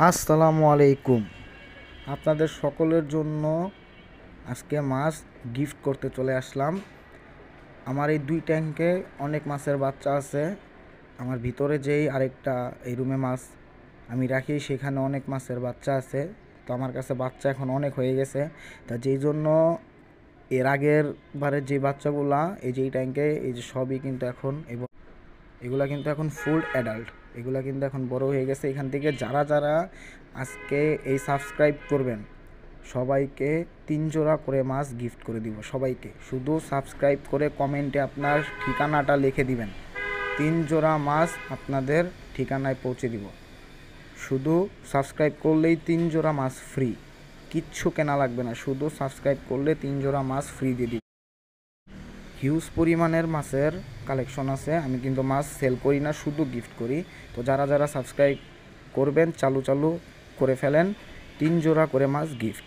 আসসালামু আলাইকুম। আপনাদের সকলের জন্য আজকে মাছ গিফট করতে চলে আসলাম। আমার এই 2 ট্যাঙ্কে অনেক মাছের বাচ্চা আছে। আমার ভিতরে যেই আরেকটা এই রুমে মাছ আমি রাখি, সেখানে অনেক মাছের বাচ্চা আছে। তো আমার কাছে বাচ্চা এখন অনেক হয়ে গেছে। তা যেই জন্য এর আগের বারের যে বাচ্চাগুলা এই যে এই ট্যাঙ্কে এই যে সবই কিন্তু এখন এগুলা কিন্তু এখন ফুল অ্যাডাল্ট। এগুলা কিন্তু এখন বড় হয়ে গেছে। এখান থেকে যারা যারা আজকে এই সাবস্ক্রাইব করবেন সবাইকে 3 জোড়া করে মাছ গিফট করে দিব সবাইকে। শুধু সাবস্ক্রাইব করে কমেন্টে আপনার ঠিকানাটা লিখে দিবেন, 3 জোড়া মাছ আপনাদের ঠিকানায় পৌঁছে দিব। শুধু সাবস্ক্রাইব করলেই 3 জোড়া মাছ ফ্রি, কিচ্ছু কেনা লাগবে না। শুধু সাবস্ক্রাইব করলে 3 জোড়া মাছ ফ্রি দিয়ে দিব। হিউজ পরিমাণের মাছের কালেকশন আছে। আমি কিন্তু মাছ সেল করি না, শুধু গিফট করি। তো যারা যারা সাবস্ক্রাইব করবেন চালু করে ফেলেন, 3 জোড়া করে মাছ গিফট।